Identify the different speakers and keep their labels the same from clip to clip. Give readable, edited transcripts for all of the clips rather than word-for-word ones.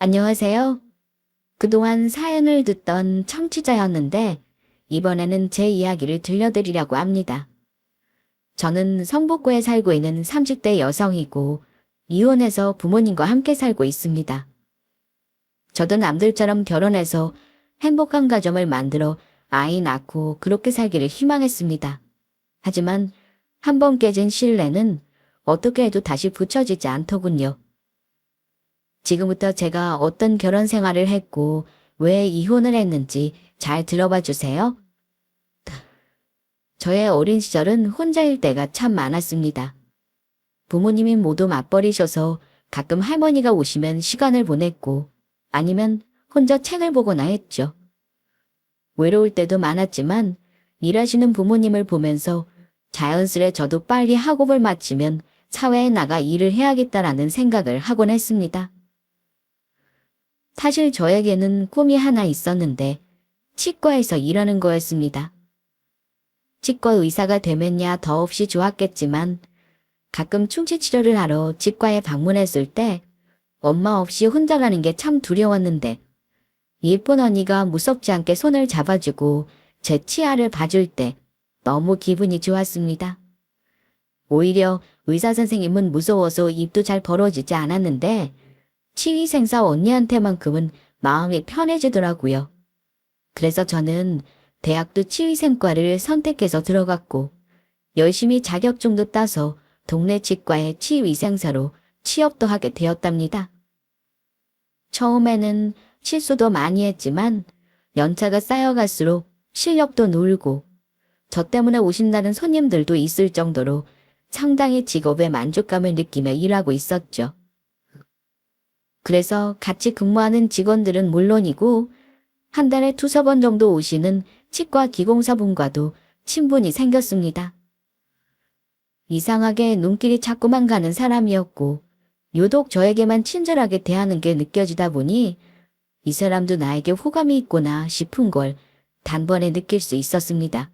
Speaker 1: 안녕하세요. 그동안 사연을 듣던 청취자였는데 이번에는 제 이야기를 들려드리려고 합니다. 저는 성북구에 살고 있는 30대 여성이고 이혼해서 부모님과 함께 살고 있습니다. 저도 남들처럼 결혼해서 행복한 가정을 만들어 아이 낳고 그렇게 살기를 희망했습니다. 하지만 한 번 깨진 신뢰는 어떻게 해도 다시 붙여지지 않더군요. 지금부터 제가 어떤 결혼 생활을 했고 왜 이혼을 했는지 잘 들어봐 주세요. 저의 어린 시절은 혼자일 때가 참 많았습니다. 부모님이 모두 맞벌이셔서 가끔 할머니가 오시면 시간을 보냈고 아니면 혼자 책을 보거나 했죠. 외로울 때도 많았지만 일하시는 부모님을 보면서 자연스레 저도 빨리 학업을 마치면 사회에 나가 일을 해야겠다라는 생각을 하곤 했습니다. 사실 저에게는 꿈이 하나 있었는데 치과에서 일하는 거였습니다. 치과 의사가 되면야 더없이 좋았겠지만 가끔 충치 치료를 하러 치과에 방문했을 때 엄마 없이 혼자 가는 게 참 두려웠는데 예쁜 언니가 무섭지 않게 손을 잡아주고 제 치아를 봐줄 때 너무 기분이 좋았습니다. 오히려 의사 선생님은 무서워서 입도 잘 벌어지지 않았는데 치위생사 언니한테만큼은 마음이 편해지더라고요. 그래서 저는 대학도 치위생과를 선택해서 들어갔고 열심히 자격증도 따서 동네 치과의 치위생사로 취업도 하게 되었답니다. 처음에는 실수도 많이 했지만 연차가 쌓여갈수록 실력도 늘고 저 때문에 오신다는 손님들도 있을 정도로 상당히 직업에 만족감을 느끼며 일하고 있었죠. 그래서 같이 근무하는 직원들은 물론이고 한 달에 두세 번 정도 오시는 치과 기공사분과도 친분이 생겼습니다. 이상하게 눈길이 자꾸만 가는 사람이었고 유독 저에게만 친절하게 대하는 게 느껴지다 보니 이 사람도 나에게 호감이 있구나 싶은 걸 단번에 느낄 수 있었습니다.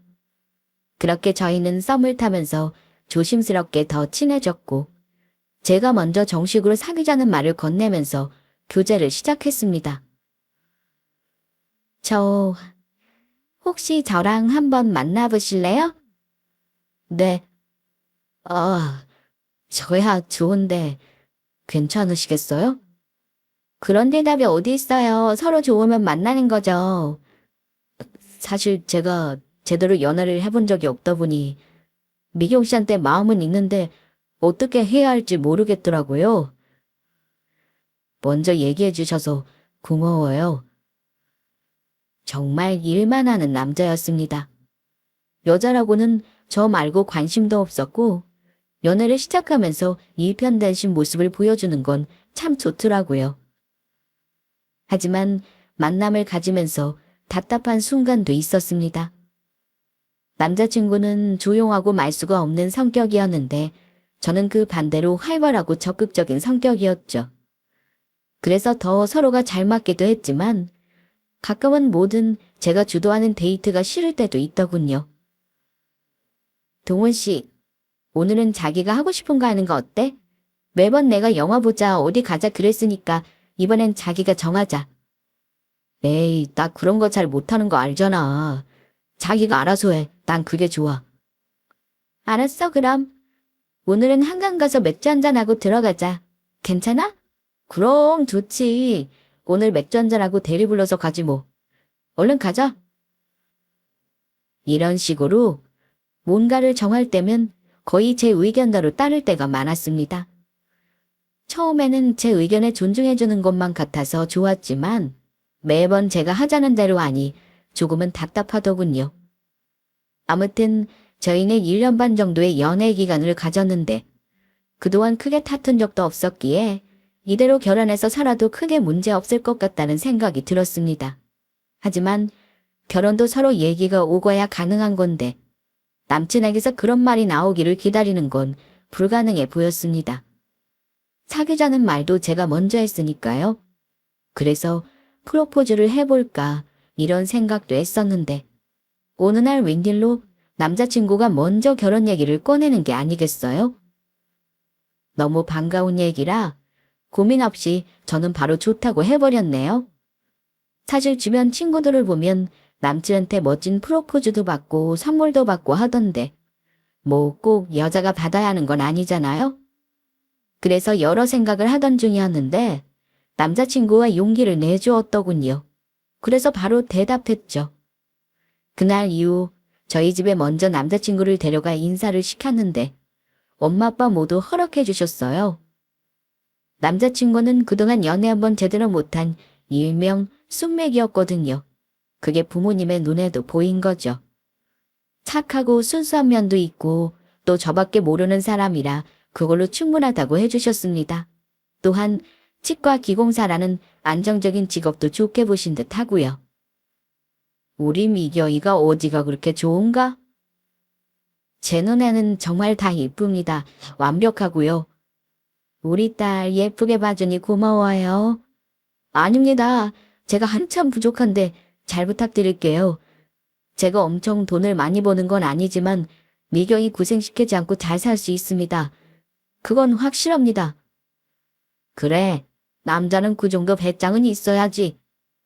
Speaker 1: 그렇게 저희는 썸을 타면서 조심스럽게 더 친해졌고 제가 먼저 정식으로 사귀자는 말을 건네면서 교제를 시작했습니다. 저 혹시 저랑 한번 만나보실래요? 네. 저야 좋은데 괜찮으시겠어요? 그런 대답이 어디 있어요. 서로 좋으면 만나는 거죠. 사실 제가 제대로 연애를 해본 적이 없다 보니 미경 씨한테 마음은 있는데 어떻게 해야 할지 모르겠더라고요. 먼저 얘기해 주셔서 고마워요. 정말 일만 하는 남자였습니다. 여자라고는 저 말고 관심도 없었고 연애를 시작하면서 일편단심 모습을 보여주는 건 참 좋더라고요. 하지만 만남을 가지면서 답답한 순간도 있었습니다. 남자친구는 조용하고 말수가 없는 성격이었는데 저는 그 반대로 활발하고 적극적인 성격이었죠. 그래서 더 서로가 잘 맞기도 했지만 가끔은 뭐든 제가 주도하는 데이트가 싫을 때도 있더군요. 동훈 씨, 오늘은 자기가 하고 싶은 거 하는 거 어때? 매번 내가 영화 보자 어디 가자 그랬으니까 이번엔 자기가 정하자. 에이, 나 그런 거 잘 못하는 거 알잖아. 자기가 알아서 해. 난 그게 좋아. 알았어, 그럼. 오늘은 한강 가서 맥주 한잔하고 들어가자. 괜찮아? 그럼 좋지. 오늘 맥주 한잔하고 대리 불러서 가지 뭐. 얼른 가자. 이런 식으로 뭔가를 정할 때면 거의 제 의견대로 따를 때가 많았습니다. 처음에는 제 의견에 존중해주는 것만 같아서 좋았지만 매번 제가 하자는 대로 하니 조금은 답답하더군요. 아무튼 저희는 1년 반 정도의 연애 기간을 가졌는데 그동안 크게 다툰 적도 없었기에 이대로 결혼해서 살아도 크게 문제 없을 것 같다는 생각이 들었습니다. 하지만 결혼도 서로 얘기가 오고야 가능한 건데 남친에게서 그런 말이 나오기를 기다리는 건 불가능해 보였습니다. 사귀자는 말도 제가 먼저 했으니까요. 그래서 프로포즈를 해볼까 이런 생각도 했었는데 어느 날 웬일로 남자친구가 먼저 결혼 얘기를 꺼내는 게 아니겠어요? 너무 반가운 얘기라 고민 없이 저는 바로 좋다고 해버렸네요. 사실 주변 친구들을 보면 남친한테 멋진 프로포즈도 받고 선물도 받고 하던데 뭐 꼭 여자가 받아야 하는 건 아니잖아요. 그래서 여러 생각을 하던 중이었는데 남자친구가 용기를 내주었더군요. 그래서 바로 대답했죠. 그날 이후 저희 집에 먼저 남자친구를 데려가 인사를 시켰는데 엄마 아빠 모두 허락해 주셨어요. 남자친구는 그동안 연애 한번 제대로 못한 일명 숙맥이었거든요. 그게 부모님의 눈에도 보인 거죠. 착하고 순수한 면도 있고 또 저밖에 모르는 사람이라 그걸로 충분하다고 해주셨습니다. 또한 치과 기공사라는 안정적인 직업도 좋게 보신 듯 하고요. 우리 미경이가 어디가 그렇게 좋은가? 제 눈에는 정말 다 이쁩니다. 완벽하고요. 우리 딸 예쁘게 봐주니 고마워요. 아닙니다. 제가 한참 부족한데 잘 부탁드릴게요. 제가 엄청 돈을 많이 버는 건 아니지만 미경이 고생시키지 않고 잘 살 수 있습니다. 그건 확실합니다. 그래, 남자는 그 정도 배짱은 있어야지.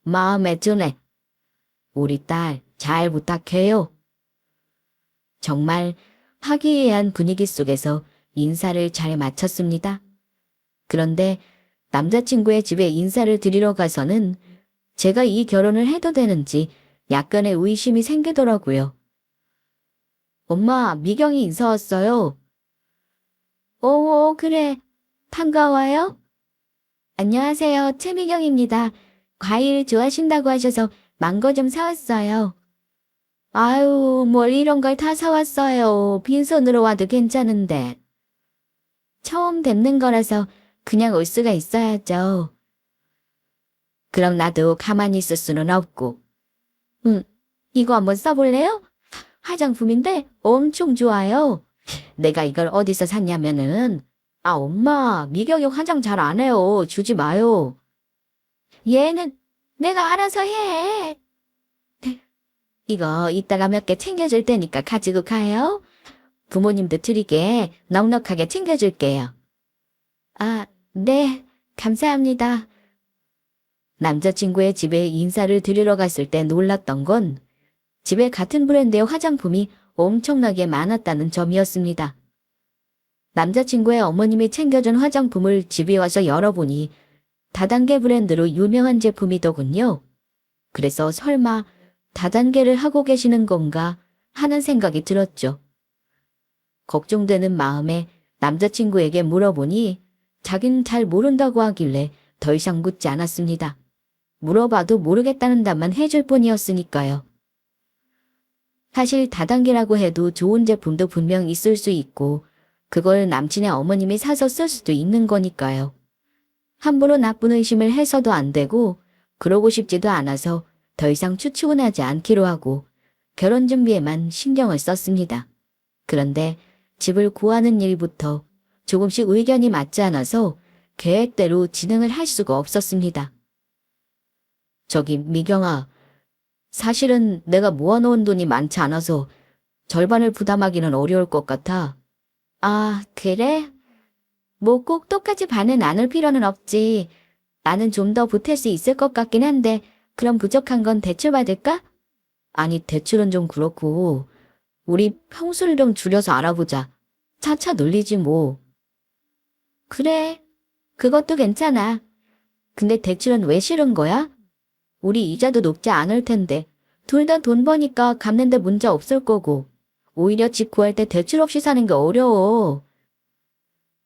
Speaker 1: 마음에 드네. 우리 딸 잘 부탁해요. 정말 화기애애한 분위기 속에서 인사를 잘 마쳤습니다. 그런데 남자친구의 집에 인사를 드리러 가서는 제가 이 결혼을 해도 되는지 약간의 의심이 생기더라고요. 엄마, 미경이 인사 왔어요. 오, 그래. 반가워요. 안녕하세요. 최미경입니다. 과일 좋아하신다고 하셔서 망고 좀 사왔어요. 아유, 뭘 이런 걸 다 사왔어요. 빈손으로 와도 괜찮은데. 처음 뵙는 거라서 그냥 올 수가 있어야죠. 그럼 나도 가만히 있을 수는 없고. 이거 한번 써볼래요? 화장품인데 엄청 좋아요. 내가 이걸 어디서 샀냐면은, 아, 엄마, 미경이 화장 잘 안 해요. 주지 마요. 얘는 내가 알아서 해. 이거 이따가 몇 개 챙겨줄 테니까 가지고 가요. 부모님도 드리게 넉넉하게 챙겨줄게요. 아, 네, 감사합니다. 남자친구의 집에 인사를 드리러 갔을 때 놀랐던 건 집에 같은 브랜드의 화장품이 엄청나게 많았다는 점이었습니다. 남자친구의 어머님이 챙겨준 화장품을 집에 와서 열어보니 다단계 브랜드로 유명한 제품이더군요. 그래서 설마 다단계를 하고 계시는 건가 하는 생각이 들었죠. 걱정되는 마음에 남자친구에게 물어보니 자긴 잘 모른다고 하길래 더 이상 묻지 않았습니다. 물어봐도 모르겠다는 답만 해줄 뿐이었으니까요. 사실 다단계라고 해도 좋은 제품도 분명 있을 수 있고 그걸 남친의 어머님이 사서 쓸 수도 있는 거니까요. 함부로 나쁜 의심을 해서도 안 되고 그러고 싶지도 않아서 더 이상 추측은 않기로 하고 결혼 준비에만 신경을 썼습니다. 그런데 집을 구하는 일부터 조금씩 의견이 맞지 않아서 계획대로 진행을 할 수가 없었습니다. 저기 미경아, 사실은 내가 모아놓은 돈이 많지 않아서 절반을 부담하기는 어려울 것 같아. 아, 그래? 뭐 꼭 똑같이 반은 나눌 필요는 없지. 나는 좀 더 보탤 수 있을 것 같긴 한데 그럼 부족한 건 대출 받을까? 아니, 대출은 좀 그렇고 우리 평수를 좀 줄여서 알아보자. 차차 늘리지 뭐. 그래, 그것도 괜찮아. 근데 대출은 왜 싫은 거야? 우리 이자도 높지 않을 텐데 둘 다 돈 버니까 갚는데 문제 없을 거고 오히려 집 구할 때 대출 없이 사는 게 어려워.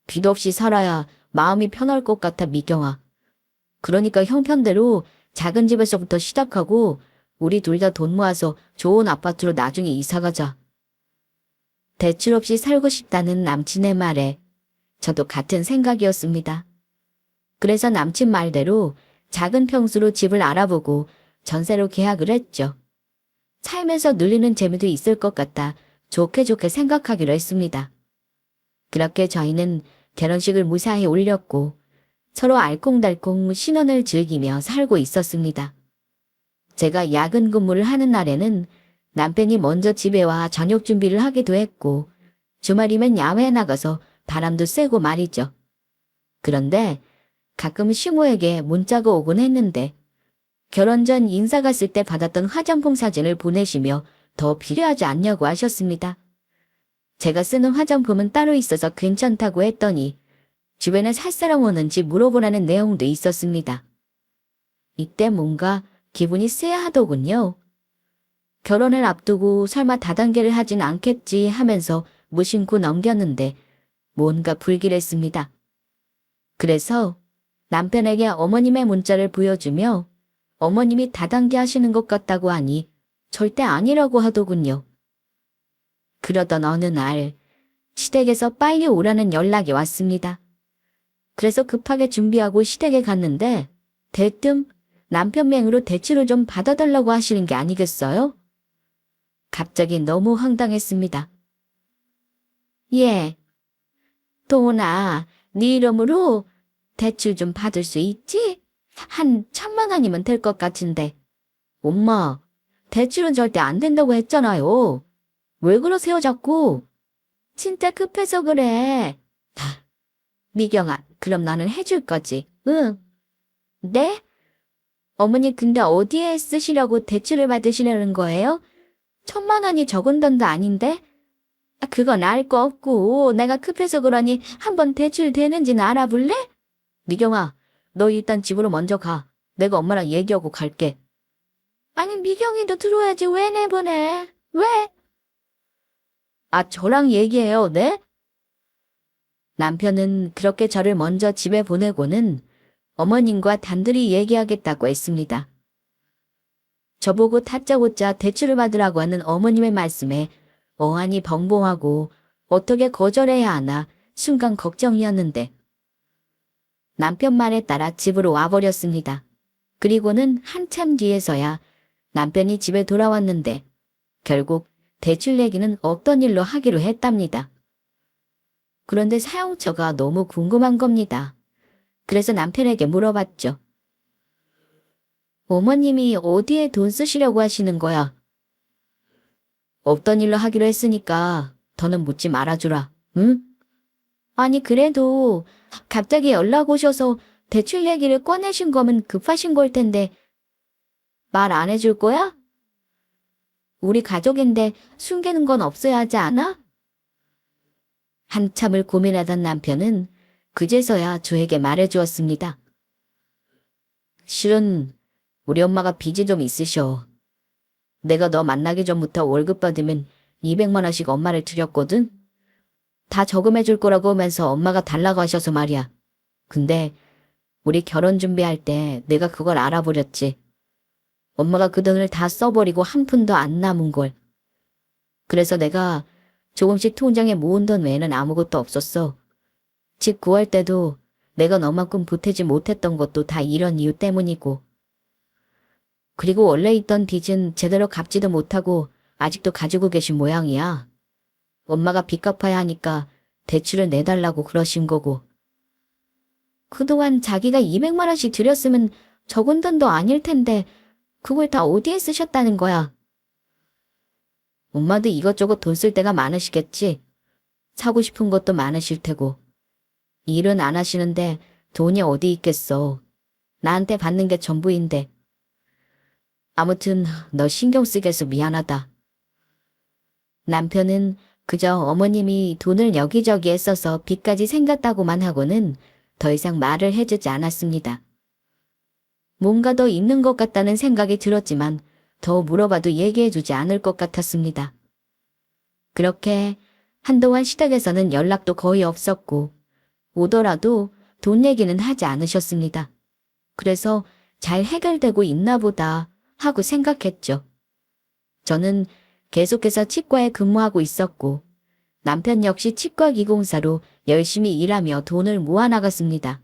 Speaker 1: 빚 없이 살아야 마음이 편할 것 같아, 미경아. 그러니까 형편대로 작은 집에서부터 시작하고 우리 둘 다 돈 모아서 좋은 아파트로 나중에 이사 가자. 대출 없이 살고 싶다는 남친의 말에 저도 같은 생각이었습니다. 그래서 남친 말대로 작은 평수로 집을 알아보고 전세로 계약을 했죠. 살면서 늘리는 재미도 있을 것 같아 좋게 생각하기로 했습니다. 그렇게 저희는 결혼식을 무사히 올렸고 서로 알콩달콩 신혼을 즐기며 살고 있었습니다. 제가 야근 근무를 하는 날에는 남편이 먼저 집에 와 저녁 준비를 하기도 했고 주말이면 야외에 나가서 바람도 쐬고 말이죠. 그런데 가끔 시모에게 문자가 오곤 했는데 결혼 전 인사 갔을 때 받았던 화장품 사진을 보내시며 더 필요하지 않냐고 하셨습니다. 제가 쓰는 화장품은 따로 있어서 괜찮다고 했더니 주변에 살 사람 오는지 물어보라는 내용도 있었습니다. 이때 뭔가 기분이 쎄하더군요. 결혼을 앞두고 설마 다단계를 하진 않겠지 하면서 무심코 넘겼는데 뭔가 불길했습니다. 그래서 남편에게 어머님의 문자를 보여주며 어머님이 다단계 하시는 것 같다고 하니 절대 아니라고 하더군요. 그러던 어느 날 시댁에서 빨리 오라는 연락이 왔습니다. 그래서 급하게 준비하고 시댁에 갔는데 대뜸 남편 맹으로 대출을 좀 받아달라고 하시는 게 아니겠어요? 갑자기 너무 황당했습니다. 예. 도훈아, 네 이름으로 대출 좀 받을 수 있지? 한 1,000만 원이면 될 것 같은데. 엄마, 대출은 절대 안 된다고 했잖아요. 왜 그러세요, 자꾸? 진짜 급해서 그래. 미경아, 그럼 나는 해줄 거지. 응. 네? 어머니 근데 어디에 쓰시려고 대출을 받으시려는 거예요? 1,000만 원이 적은 돈도 아닌데? 그건 알 거 없고 내가 급해서 그러니 한번 대출 되는지는 알아볼래? 미경아, 너 일단 집으로 먼저 가. 내가 엄마랑 얘기하고 갈게. 아니 미경이도 들어야지 왜 내보내? 왜? 저랑 얘기해요, 네? 남편은 그렇게 저를 먼저 집에 보내고는 어머님과 단둘이 얘기하겠다고 했습니다. 저보고 다짜고짜 대출을 받으라고 하는 어머님의 말씀에 어안이 벙벙하고 어떻게 거절해야 하나 순간 걱정이었는데 남편 말에 따라 집으로 와버렸습니다. 그리고는 한참 뒤에서야 남편이 집에 돌아왔는데 결국 대출 얘기는 없던 일로 하기로 했답니다. 그런데 사용처가 너무 궁금한 겁니다. 그래서 남편에게 물어봤죠. 어머님이 어디에 돈 쓰시려고 하시는 거야? 없던 일로 하기로 했으니까 더는 묻지 말아주라, 응? 아니 그래도 갑자기 연락 오셔서 대출 얘기를 꺼내신 거면 급하신 걸 텐데 말 안 해줄 거야? 우리 가족인데 숨기는 건 없어야 하지 않아? 한참을 고민하던 남편은 그제서야 저에게 말해주었습니다. 실은 우리 엄마가 빚이 좀 있으셔. 내가 너 만나기 전부터 월급 받으면 200만 원씩 엄마를 드렸거든? 다 저금해 줄 거라고 하면서 엄마가 달라고 하셔서 말이야. 근데 우리 결혼 준비할 때 내가 그걸 알아버렸지. 엄마가 그 돈을 다 써버리고 한 푼도 안 남은 걸. 그래서 내가 조금씩 통장에 모은 돈 외에는 아무것도 없었어. 집 구할 때도 내가 너만큼 보태지 못했던 것도 다 이런 이유 때문이고. 그리고 원래 있던 빚은 제대로 갚지도 못하고 아직도 가지고 계신 모양이야. 엄마가 빚 갚아야 하니까 대출을 내달라고 그러신 거고. 그동안 자기가 200만 원씩 드렸으면 적은 돈도 아닐 텐데 그걸 다 어디에 쓰셨다는 거야. 엄마도 이것저것 돈 쓸 때가 많으시겠지. 사고 싶은 것도 많으실 테고. 일은 안 하시는데 돈이 어디 있겠어. 나한테 받는 게 전부인데. 아무튼 너 신경 쓰게 해서 미안하다. 남편은 그저 어머님이 돈을 여기저기에 써서 빚까지 생겼다고만 하고는 더 이상 말을 해주지 않았습니다. 뭔가 더 있는 것 같다는 생각이 들었지만 더 물어봐도 얘기해주지 않을 것 같았습니다. 그렇게 한동안 시댁에서는 연락도 거의 없었고 오더라도 돈 얘기는 하지 않으셨습니다. 그래서 잘 해결되고 있나 보다 하고 생각했죠. 저는 계속해서 치과에 근무하고 있었고 남편 역시 치과 기공사로 열심히 일하며 돈을 모아나갔습니다.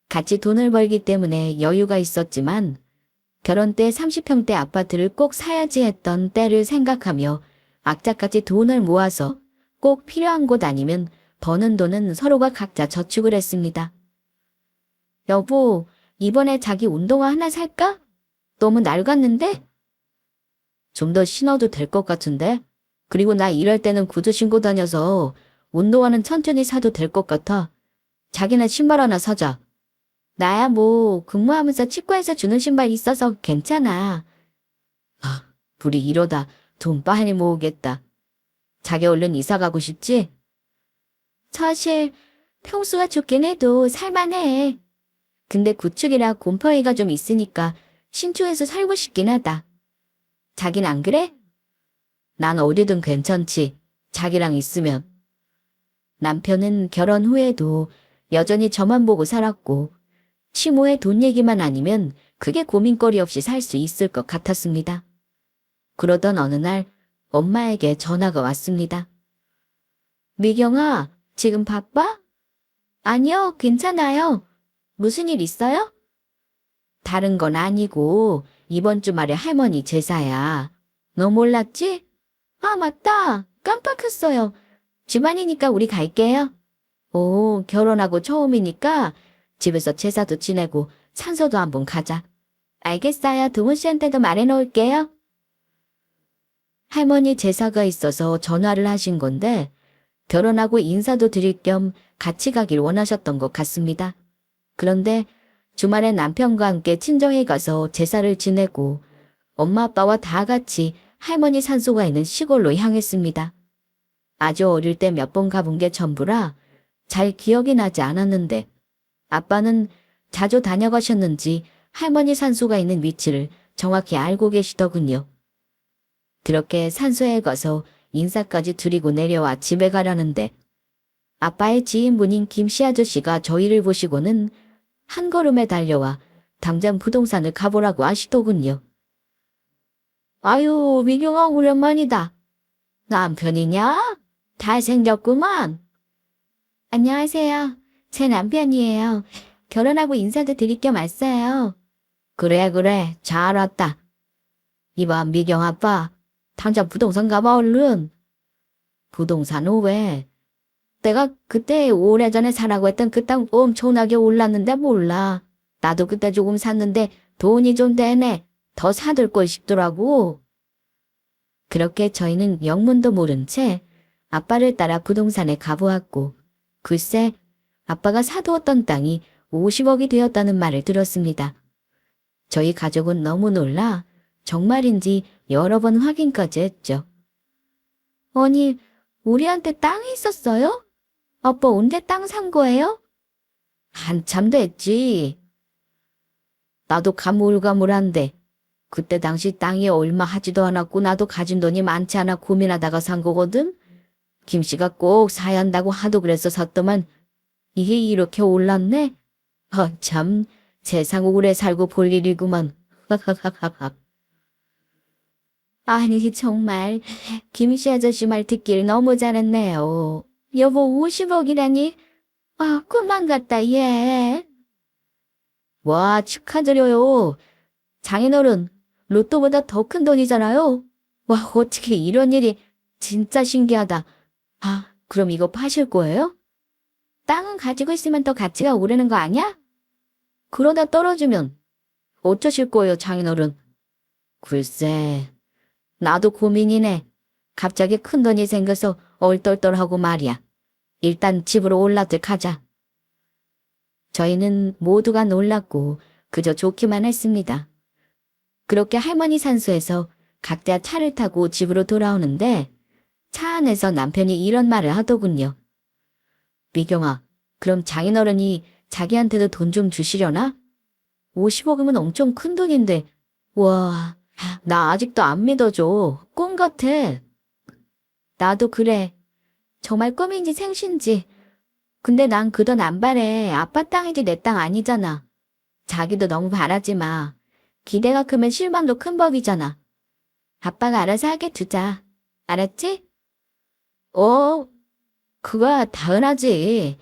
Speaker 1: 같이 돈을 벌기 때문에 여유가 있었지만 결혼 때 30평대 아파트를 꼭 사야지 했던 때를 생각하며 악착같이 돈을 모아서 꼭 필요한 곳 아니면 버는 돈은 서로가 각자 저축을 했습니다. 여보, 이번에 자기 운동화 하나 살까? 너무 낡았는데? 좀 더 신어도 될 것 같은데? 그리고 나 일할 때는 구두 신고 다녀서 운동화는 천천히 사도 될 것 같아. 자기는 신발 하나 사자. 나야 뭐 근무하면서 치과에서 주는 신발 있어서 괜찮아. 아, 우리 이러다 돈 빨리 모으겠다. 자기 얼른 이사 가고 싶지? 사실 평수가 좁긴 해도 살만해. 근데 구축이라 곰팡이가 좀 있으니까 신축해서 살고 싶긴 하다. 자긴 안 그래? 난 어디든 괜찮지. 자기랑 있으면. 남편은 결혼 후에도 여전히 저만 보고 살았고 치모의 돈 얘기만 아니면 크게 고민거리 없이 살 수 있을 것 같았습니다. 그러던 어느 날 엄마에게 전화가 왔습니다. 미경아, 지금 바빠? 아니요, 괜찮아요. 무슨 일 있어요? 다른 건 아니고 이번 주말에 할머니 제사야. 너 몰랐지? 아, 맞다. 깜빡했어요. 주말이니까 우리 갈게요. 오, 결혼하고 처음이니까 집에서 제사도 지내고 산소도 한번 가자. 알겠어요. 두문 씨한테도 말해놓을게요. 할머니 제사가 있어서 전화를 하신 건데 결혼하고 인사도 드릴 겸 같이 가길 원하셨던 것 같습니다. 그런데 주말에 남편과 함께 친정에 가서 제사를 지내고 엄마 아빠와 다 같이 할머니 산소가 있는 시골로 향했습니다. 아주 어릴 때 몇 번 가본 게 전부라 잘 기억이 나지 않았는데 아빠는 자주 다녀가셨는지 할머니 산소가 있는 위치를 정확히 알고 계시더군요. 그렇게 산소에 가서 인사까지 드리고 내려와 집에 가려는데 아빠의 지인분인 김씨 아저씨가 저희를 보시고는 한 걸음에 달려와 당장 부동산을 가보라고 하시더군요. 아유, 미경아 오랜만이다. 남편이냐? 잘생겼구만. 안녕하세요. 제 남편이에요. 결혼하고 인사도 드릴 겸 왔어요. 그래, 그래. 잘 왔다. 이봐, 미경 아빠. 당장 부동산 가봐, 얼른. 부동산은 왜? 내가 그때 오래전에 사라고 했던 그 땅 엄청나게 올랐는데 몰라. 나도 그때 조금 샀는데 돈이 좀 되네. 더 사들 걸 싶더라고. 그렇게 저희는 영문도 모른 채 아빠를 따라 부동산에 가보았고 글쎄 아빠가 사두었던 땅이 50억이 되었다는 말을 들었습니다. 저희 가족은 너무 놀라 정말인지 여러 번 확인까지 했죠. 아니, 우리한테 땅이 있었어요? 아빠 언제 땅 산 거예요? 한참 됐지. 나도 가물가물한데 그때 당시 땅이 얼마 하지도 않았고 나도 가진 돈이 많지 않아 고민하다가 산 거거든. 김씨가 꼭 사야 한다고 하도 그래서 샀더만 이게 이렇게 올랐네. 참 세상 오래 살고 볼 일이구만. 아니 정말 김씨 아저씨 말 듣길 너무 잘했네요. 여보 50억이라니? 아 꿈만 같다 얘. 와 축하드려요. 장인어른 로또보다 더 큰 돈이잖아요. 와 어떻게 이런 일이 진짜 신기하다. 아 그럼 이거 파실 거예요? 땅은 가지고 있으면 더 가치가 오르는 거 아니야? 그러다 떨어지면 어쩌실 거예요 장인어른? 글쎄 나도 고민이네. 갑자기 큰 돈이 생겨서 얼떨떨하고 말이야. 일단 집으로 올라들 가자. 저희는 모두가 놀랐고 그저 좋기만 했습니다. 그렇게 할머니 산소에서 각자 차를 타고 집으로 돌아오는데 차 안에서 남편이 이런 말을 하더군요. 미경아, 그럼 장인어른이 자기한테도 돈 좀 주시려나? 50억이면 엄청 큰 돈인데. 와, 나 아직도 안 믿어줘. 꿈 같아. 나도 그래. 정말 꿈인지 생신지. 근데 난 그 돈 안 바래. 아빠 땅이지 내 땅 아니잖아. 자기도 너무 바라지 마. 기대가 크면 실망도 큰 법이잖아. 아빠가 알아서 하게 두자. 알았지? 그거야 당연하지.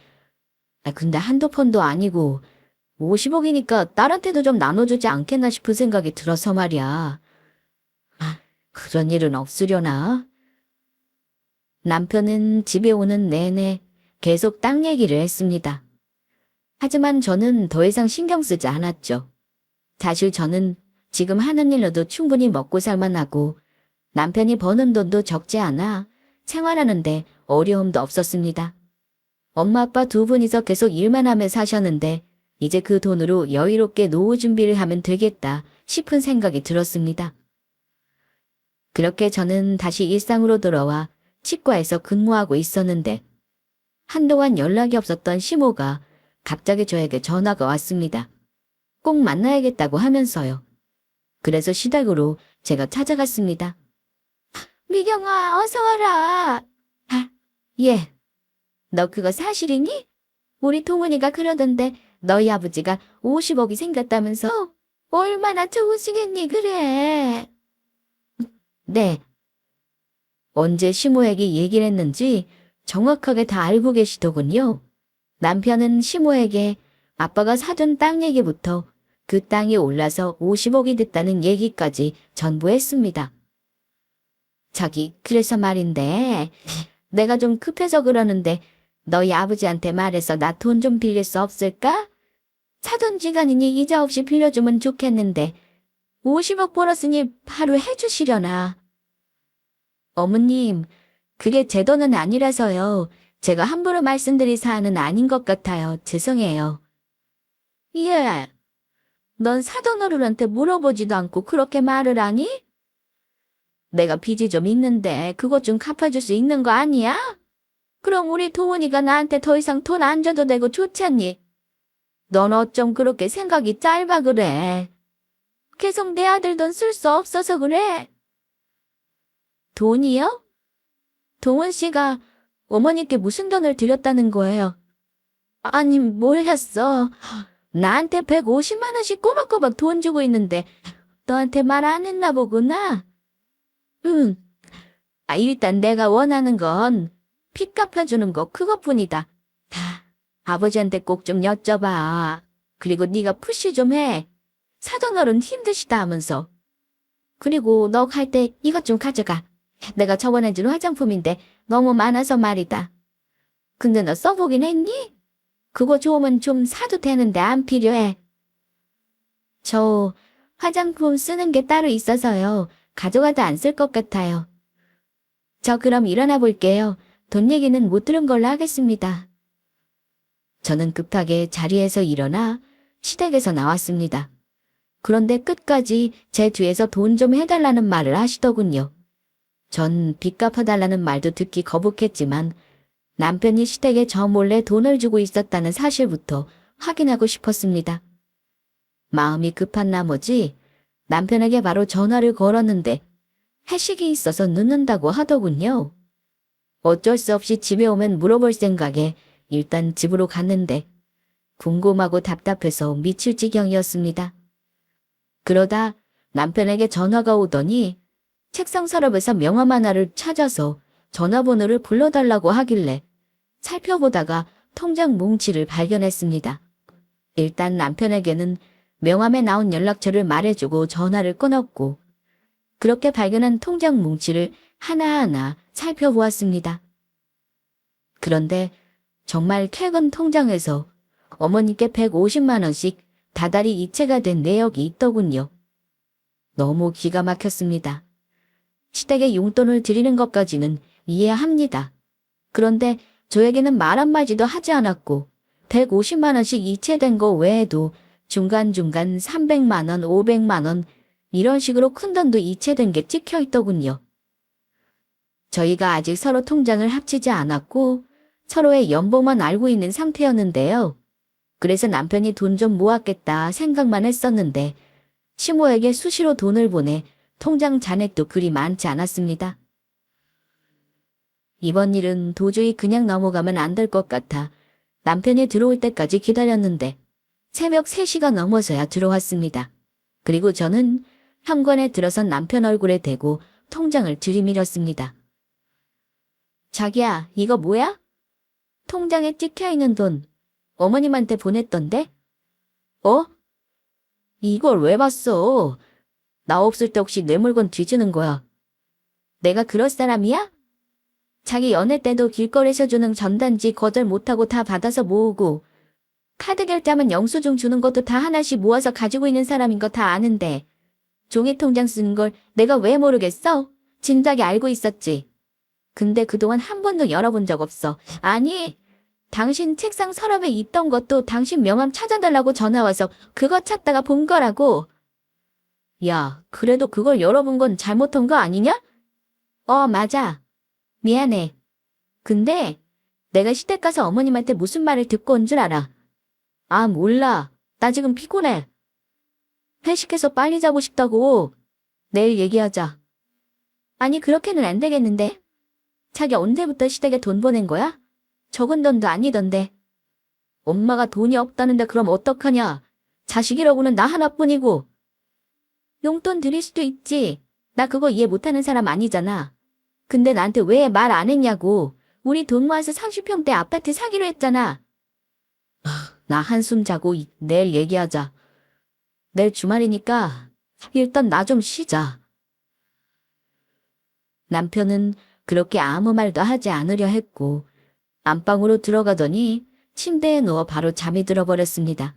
Speaker 1: 근데 한두 푼도 아니고 50억이니까 딸한테도 좀 나눠주지 않겠나 싶은 생각이 들어서 말이야. 그런 일은 없으려나? 남편은 집에 오는 내내 계속 땅 얘기를 했습니다. 하지만 저는 더 이상 신경 쓰지 않았죠. 사실 저는 지금 하는 일로도 충분히 먹고 살만하고 남편이 버는 돈도 적지 않아 생활하는데 어려움도 없었습니다. 엄마 아빠 두 분이서 계속 일만 하며 사셨는데 이제 그 돈으로 여유롭게 노후 준비를 하면 되겠다 싶은 생각이 들었습니다. 그렇게 저는 다시 일상으로 돌아와 치과에서 근무하고 있었는데 한동안 연락이 없었던 시모가 갑자기 저에게 전화가 왔습니다. 꼭 만나야겠다고 하면서요. 그래서 시댁으로 제가 찾아갔습니다. 미경아, 어서 와라. 아, 예. 너 그거 사실이니? 우리 동훈이가 그러던데 너희 아버지가 50억이 생겼다면서? 얼마나 좋으시겠니 그래. 네. 언제 시모에게 얘기를 했는지 정확하게 다 알고 계시더군요. 남편은 시모에게 아빠가 사둔 땅 얘기부터 그 땅이 올라서 50억이 됐다는 얘기까지 전부 했습니다. 자기, 그래서 말인데 내가 좀 급해서 그러는데 너희 아버지한테 말해서 나 돈 좀 빌릴 수 없을까? 사돈 지간이니 이자 없이 빌려주면 좋겠는데 50억 벌었으니 바로 해주시려나. 어머님, 그게 제 돈은 아니라서요. 제가 함부로 말씀드릴 사안은 아닌 것 같아요. 죄송해요. 예. 넌 사돈 어른한테 물어보지도 않고 그렇게 말을 하니? 내가 빚이 좀 있는데 그것 좀 갚아줄 수 있는 거 아니야? 그럼 우리 도훈이가 나한테 더 이상 돈 안 줘도 되고 좋지 않니? 넌 어쩜 그렇게 생각이 짧아 그래? 계속 내 아들 돈 쓸 수 없어서 그래? 돈이요? 동훈 씨가 어머니께 무슨 돈을 드렸다는 거예요? 아니, 뭘 했어? 나한테 150만 원씩 꼬박꼬박 돈 주고 있는데 너한테 말 안 했나 보구나? 응. 일단 내가 원하는 건 빚 갚아주는 거 그것뿐이다. 아버지한테 꼭 좀 여쭤봐. 그리고 네가 푸시 좀 해. 사돈 어른 힘드시다 하면서. 그리고 너 갈 때 이것 좀 가져가. 내가 저번에 준 화장품인데 너무 많아서 말이다. 근데 너 써보긴 했니? 그거 좋으면 좀 사도 되는데 안 필요해. 저 화장품 쓰는 게 따로 있어서요. 가져가도 안 쓸 것 같아요. 저 그럼 일어나 볼게요. 돈 얘기는 못 들은 걸로 하겠습니다. 저는 급하게 자리에서 일어나 시댁에서 나왔습니다. 그런데 끝까지 제 뒤에서 돈 좀 해달라는 말을 하시더군요. 전 빚 갚아달라는 말도 듣기 거북했지만 남편이 시댁에 저 몰래 돈을 주고 있었다는 사실부터 확인하고 싶었습니다. 마음이 급한 나머지 남편에게 바로 전화를 걸었는데 회식이 있어서 늦는다고 하더군요. 어쩔 수 없이 집에 오면 물어볼 생각에 일단 집으로 갔는데 궁금하고 답답해서 미칠 지경이었습니다. 그러다 남편에게 전화가 오더니 책상 서랍에서 명함 하나를 찾아서 전화번호를 불러달라고 하길래 살펴보다가 통장 뭉치를 발견했습니다. 일단 남편에게는 명함에 나온 연락처를 말해주고 전화를 끊었고 그렇게 발견한 통장 뭉치를 하나하나 살펴보았습니다. 그런데 정말 퇴근 통장에서 어머니께 150만 원씩 다달이 이체가 된 내역이 있더군요. 너무 기가 막혔습니다. 시댁에 용돈을 드리는 것까지는 이해합니다. 그런데 저에게는 말 한마디도 하지 않았고 150만 원씩 이체된 거 외에도 중간중간 300만 원, 500만 원 이런 식으로 큰돈도 이체된 게 찍혀 있더군요. 저희가 아직 서로 통장을 합치지 않았고 서로의 연봉만 알고 있는 상태였는데요. 그래서 남편이 돈 좀 모았겠다 생각만 했었는데 시모에게 수시로 돈을 보내 통장 잔액도 그리 많지 않았습니다. 이번 일은 도저히 그냥 넘어가면 안 될 것 같아 남편이 들어올 때까지 기다렸는데 새벽 3시가 넘어서야 들어왔습니다. 그리고 저는 현관에 들어선 남편 얼굴에 대고 통장을 들이밀었습니다. 자기야, 이거 뭐야? 통장에 찍혀있는 돈 어머님한테 보냈던데? 어? 이걸 왜 봤어? 나 없을 때 혹시 내 물건 뒤지는 거야? 내가 그럴 사람이야? 자기 연애 때도 길거리에서 주는 전단지 거절 못하고 다 받아서 모으고 카드 결제하면 영수증 주는 것도 다 하나씩 모아서 가지고 있는 사람인 거 다 아는데 종이 통장 쓰는 걸 내가 왜 모르겠어? 진작에 알고 있었지. 근데 그동안 한 번도 열어본 적 없어. 아니, 당신 책상 서랍에 있던 것도 당신 명함 찾아달라고 전화와서 그거 찾다가 본 거라고. 야, 그래도 그걸 열어본 건 잘못한 거 아니냐? 맞아. 미안해. 근데 내가 시댁 가서 어머님한테 무슨 말을 듣고 온 줄 알아? 아, 몰라. 나 지금 피곤해. 회식해서 빨리 자고 싶다고. 내일 얘기하자. 아니, 그렇게는 안 되겠는데. 자기 언제부터 시댁에 돈 보낸 거야? 적은 돈도 아니던데. 엄마가 돈이 없다는데 그럼 어떡하냐? 자식이라고는 나 하나뿐이고. 용돈 드릴 수도 있지. 나 그거 이해 못하는 사람 아니잖아. 근데 나한테 왜 말 안 했냐고. 우리 돈 모아서 30평대 아파트 사기로 했잖아. 나 한숨 자고 내일 얘기하자. 내일 주말이니까 일단 나 좀 쉬자. 남편은 그렇게 아무 말도 하지 않으려 했고 안방으로 들어가더니 침대에 누워 바로 잠이 들어버렸습니다.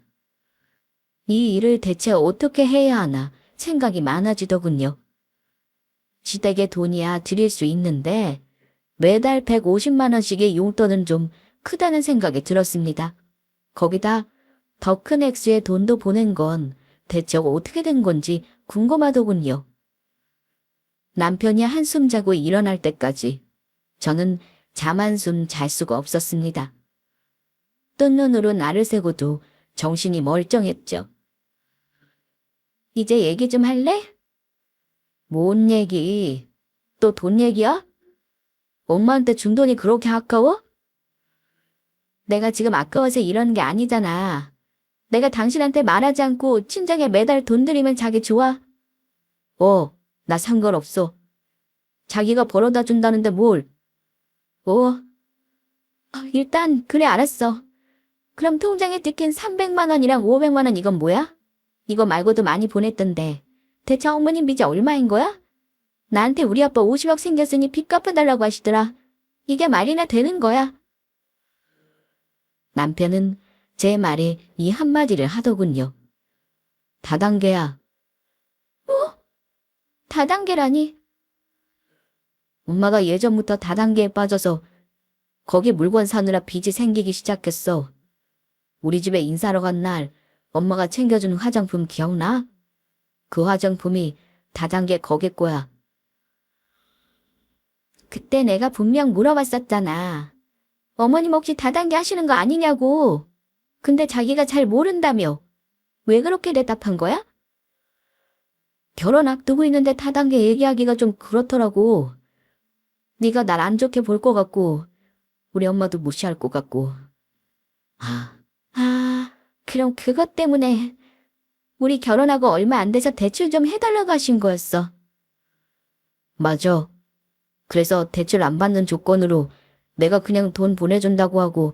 Speaker 1: 이 일을 대체 어떻게 해야 하나 생각이 많아지더군요. 시댁에 돈이야 드릴 수 있는데 매달 150만 원씩의 용돈은 좀 크다는 생각이 들었습니다. 거기다 더 큰 액수의 돈도 보낸 건 대체 어떻게 된 건지 궁금하더군요. 남편이 한숨 자고 일어날 때까지 저는 잠 한숨 잘 수가 없었습니다. 뜬 눈으로 나를 새고도 정신이 멀쩡했죠. 이제 얘기 좀 할래? 뭔 얘기? 또 돈 얘기야? 엄마한테 준 돈이 그렇게 아까워? 내가 지금 아까워서 이러는 게 아니잖아. 내가 당신한테 말하지 않고 친정에 매달 돈 들이면 자기 좋아? 나 상관없어. 자기가 벌어다 준다는데 뭘? 일단 그래 알았어. 그럼 통장에 찍힌 300만 원이랑 500만 원 이건 뭐야? 이거 말고도 많이 보냈던데. 대체 어머님 빚이 얼마인 거야? 나한테 우리 아빠 50억 생겼으니 빚 갚아달라고 하시더라. 이게 말이나 되는 거야? 남편은 제 말에 이 한마디를 하더군요. 다단계야. 다단계라니? 엄마가 예전부터 다단계에 빠져서 거기 물건 사느라 빚이 생기기 시작했어. 우리 집에 인사하러 간 날 엄마가 챙겨준 화장품 기억나? 그 화장품이 다단계 거기 거야. 그때 내가 분명 물어봤었잖아. 어머님 혹시 다단계 하시는 거 아니냐고. 근데 자기가 잘 모른다며. 왜 그렇게 대답한 거야? 결혼 앞두고 있는데 다단계 얘기하기가 좀 그렇더라고. 네가 날 안 좋게 볼 것 같고 우리 엄마도 무시할 것 같고. 그럼 그것 때문에 우리 결혼하고 얼마 안 돼서 대출 좀 해달라고 하신 거였어. 맞아. 그래서 대출 안 받는 조건으로 내가 그냥 돈 보내준다고 하고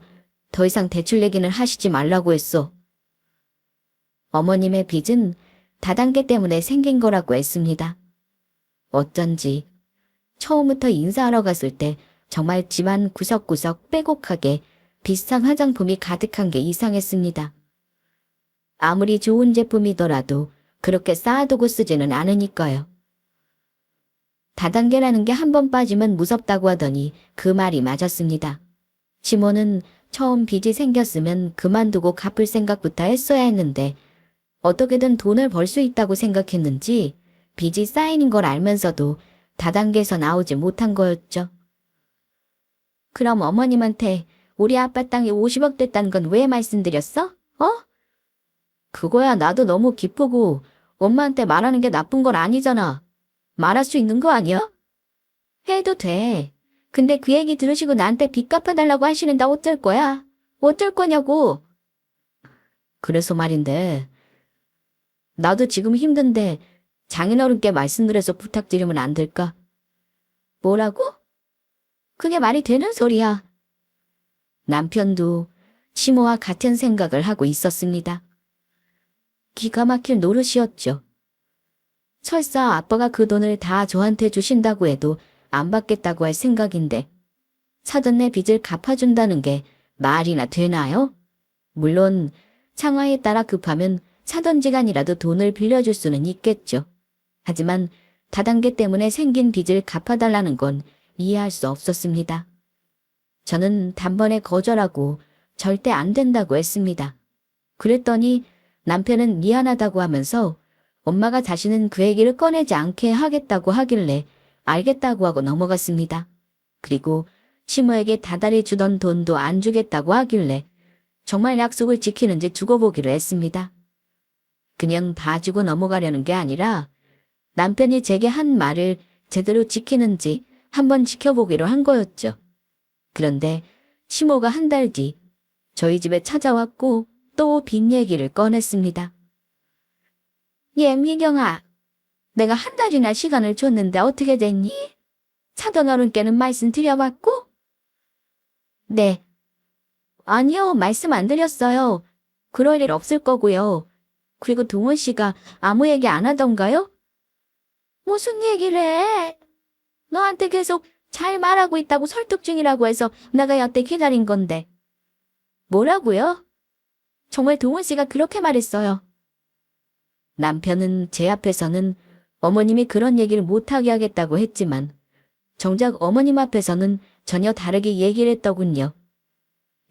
Speaker 1: 더 이상 대출 얘기는 하시지 말라고 했어. 어머님의 빚은 다단계 때문에 생긴 거라고 했습니다. 어쩐지 처음부터 인사하러 갔을 때 정말 집안 구석구석 빼곡하게 비싼 화장품이 가득한 게 이상했습니다. 아무리 좋은 제품이더라도 그렇게 쌓아두고 쓰지는 않으니까요. 다단계라는 게 한 번 빠지면 무섭다고 하더니 그 말이 맞았습니다. 시모는 처음 빚이 생겼으면 그만두고 갚을 생각부터 했어야 했는데 어떻게든 돈을 벌 수 있다고 생각했는지 빚이 쌓이는 걸 알면서도 다단계에서 나오지 못한 거였죠. 그럼 어머님한테 우리 아빠 땅이 50억 됐다는 건 왜 말씀드렸어? 그거야 나도 너무 기쁘고 엄마한테 말하는 게 나쁜 건 아니잖아. 말할 수 있는 거 아니야? 해도 돼. 근데 그 얘기 들으시고 나한테 빚 갚아달라고 하시는데 어쩔 거야? 어쩔 거냐고. 그래서 말인데 나도 지금 힘든데 장인어른께 말씀드려서 부탁드리면 안 될까? 뭐라고? 그게 말이 되는 소리야. 남편도 시모와 같은 생각을 하고 있었습니다. 기가 막힐 노릇이었죠. 설사 아빠가 그 돈을 다 저한테 주신다고 해도 안 받겠다고 할 생각인데 사돈네 빚을 갚아준다는 게 말이나 되나요? 물론 상황에 따라 급하면 사돈지간이라도 돈을 빌려줄 수는 있겠죠. 하지만 다단계 때문에 생긴 빚을 갚아달라는 건 이해할 수 없었습니다. 저는 단번에 거절하고 절대 안 된다고 했습니다. 그랬더니 남편은 미안하다고 하면서 엄마가 다시는 그 얘기를 꺼내지 않게 하겠다고 하길래 알겠다고 하고 넘어갔습니다. 그리고 시모에게 다달이 주던 돈도 안 주겠다고 하길래 정말 약속을 지키는지 두고 보기로 했습니다. 그냥 봐주고 넘어가려는 게 아니라 남편이 제게 한 말을 제대로 지키는지 한번 지켜보기로 한 거였죠. 그런데 시모가 한 달 뒤 저희 집에 찾아왔고 또 빚 얘기를 꺼냈습니다. 예, 미경아. 내가 한 달이나 시간을 줬는데 어떻게 됐니? 사돈 어른께는 말씀드려봤고? 네. 아니요, 말씀 안 드렸어요. 그럴 일 없을 거고요. 그리고 동원 씨가 아무 얘기 안 하던가요? 무슨 얘기를 해? 너한테 계속 잘 말하고 있다고 설득 중이라고 해서 내가 여태 기다린 건데. 뭐라고요? 정말 동원 씨가 그렇게 말했어요. 남편은 제 앞에서는 어머님이 그런 얘기를 못하게 하겠다고 했지만 정작 어머님 앞에서는 전혀 다르게 얘기를 했더군요.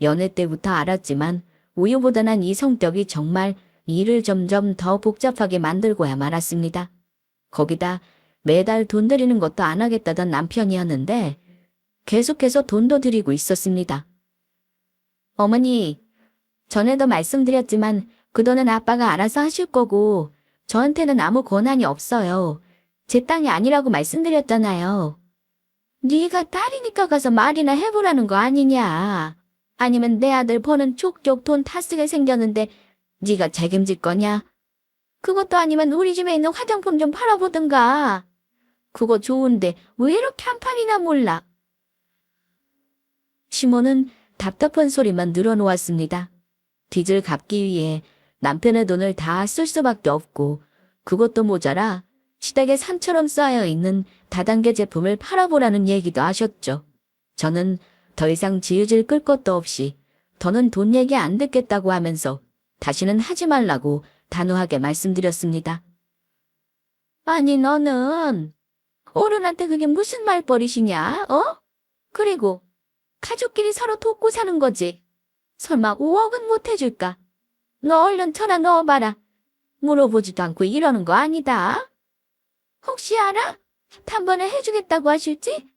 Speaker 1: 연애 때부터 알았지만 우유보다 난 이 성격이 정말 일을 점점 더 복잡하게 만들고야 말았습니다. 거기다 매달 돈 들이는 것도 안 하겠다던 남편이었는데 계속해서 돈도 들이고 있었습니다. 어머니, 전에도 말씀드렸지만 그 돈은 아빠가 알아서 하실 거고 저한테는 아무 권한이 없어요. 제 땅이 아니라고 말씀드렸잖아요. 네가 딸이니까 가서 말이나 해보라는 거 아니냐. 아니면 내 아들 버는 족족 돈 다 쓰게 생겼는데 네가 책임질 거냐? 그것도 아니면 우리 집에 있는 화장품 좀 팔아보든가. 그거 좋은데 왜 이렇게 한 판이나 몰라? 시모는 답답한 소리만 늘어놓았습니다. 빚을 갚기 위해 남편의 돈을 다 쓸 수밖에 없고 그것도 모자라 시댁에 산처럼 쌓여있는 다단계 제품을 팔아보라는 얘기도 하셨죠. 저는 더 이상 지우질 끌 것도 없이 더는 돈 얘기 안 듣겠다고 하면서 다시는 하지 말라고 단호하게 말씀드렸습니다. 아니 너는 어른한테 그게 무슨 말버릇이냐? 어? 그리고 가족끼리 서로 돕고 사는 거지. 설마 5억은 못 해줄까? 너 얼른 전화 넣어봐라. 물어보지도 않고 이러는 거 아니다. 혹시 알아? 단번에 해주겠다고 하실지?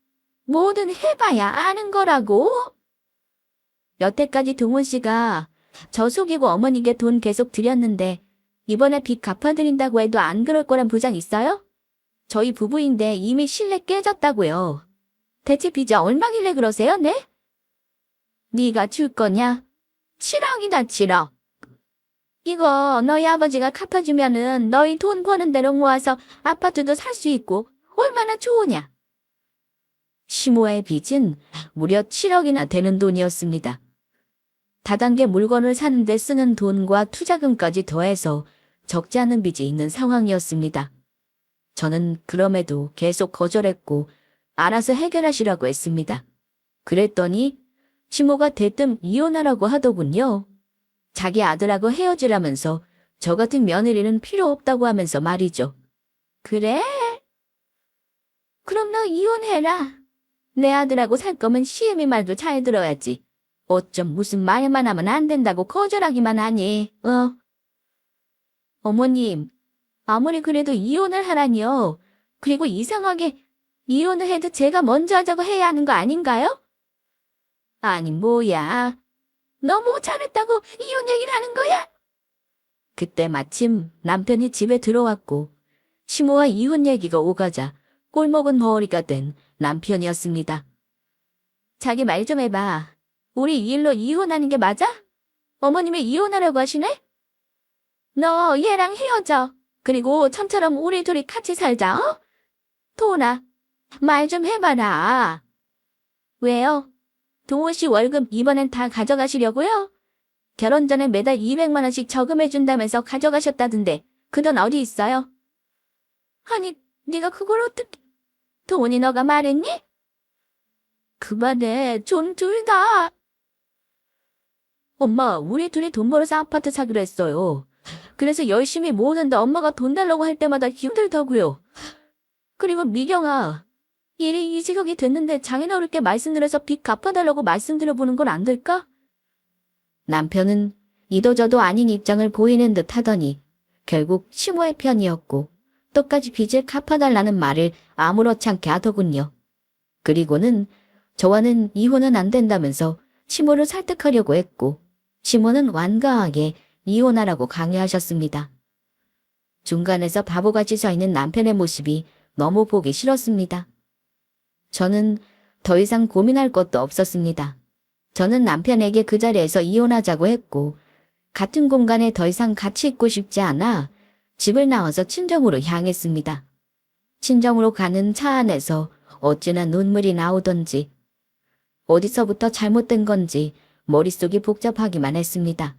Speaker 1: 뭐든 해봐야 아는 거라고. 여태까지 동훈 씨가 저 속이고 어머니께 돈 계속 드렸는데 이번에 빚 갚아드린다고 해도 안 그럴 거란 보장 있어요? 저희 부부인데 이미 신뢰 깨졌다고요. 대체 빚이 얼마길래 그러세요, 네? 네가 줄 거냐? 7억이다, 7억. 이거 너희 아버지가 갚아주면은 너희 돈 버는 대로 모아서 아파트도 살 수 있고 얼마나 좋으냐. 시모의 빚은 무려 7억이나 되는 돈이었습니다. 다단계 물건을 사는데 쓰는 돈과 투자금까지 더해서 적지 않은 빚이 있는 상황이었습니다. 저는 그럼에도 계속 거절했고 알아서 해결하시라고 했습니다. 그랬더니 시모가 대뜸 이혼하라고 하더군요. 자기 아들하고 헤어지라면서 저 같은 며느리는 필요 없다고 하면서 말이죠. 그래? 그럼 너 이혼해라. 내 아들하고 살 거면 시애미 말도 잘 들어야지. 어쩜 무슨 말만 하면 안 된다고 거절하기만 하니, 어머님, 아무리 그래도 이혼을 하라니요. 그리고 이상하게 이혼을 해도 제가 먼저 하자고 해야 하는 거 아닌가요? 아니 뭐야. 너무 잘했다고 이혼 얘기를 하는 거야? 그때 마침 남편이 집에 들어왔고 시모와 이혼 얘기가 오가자 꼴먹은 머리가 된 남편이었습니다. 자기 말 좀 해봐. 우리 이 일로 이혼하는 게 맞아? 어머님이 이혼하라고 하시네? 너 얘랑 헤어져. 그리고 처음처럼 우리 둘이 같이 살자, 어? 도훈아, 말 좀 해봐라. 왜요? 동호 씨 월급 이번엔 다 가져가시려고요? 결혼 전에 매달 200만 원씩 저금해준다면서 가져가셨다던데 그 돈 어디 있어요? 아니, 네가 그걸 어떻게... 동훈이 너가 말했니? 그만해, 좀 둘 다. 엄마, 우리 둘이 돈 벌어서 아파트 사기로 했어요. 그래서 열심히 모으는데 엄마가 돈 달라고 할 때마다 힘들다고요. 그리고 미경아, 일이 이 지경이 됐는데 장인어른께 말씀드려서 빚 갚아달라고 말씀드려보는 건 안 될까? 남편은 이도저도 아닌 입장을 보이는 듯 하더니 결국 시모의 편이었고 똑같이 빚을 갚아달라는 말을 아무렇지 않게 하더군요. 그리고는 저와는 이혼은 안 된다면서 시모를 설득하려고 했고 시모는 완강하게 이혼하라고 강요하셨습니다. 중간에서 바보같이 서 있는 남편의 모습이 너무 보기 싫었습니다. 저는 더 이상 고민할 것도 없었습니다. 저는 남편에게 그 자리에서 이혼하자고 했고 같은 공간에 더 이상 같이 있고 싶지 않아 집을 나와서 친정으로 향했습니다. 친정으로 가는 차 안에서 어찌나 눈물이 나오던지 어디서부터 잘못된 건지 머릿속이 복잡하기만 했습니다.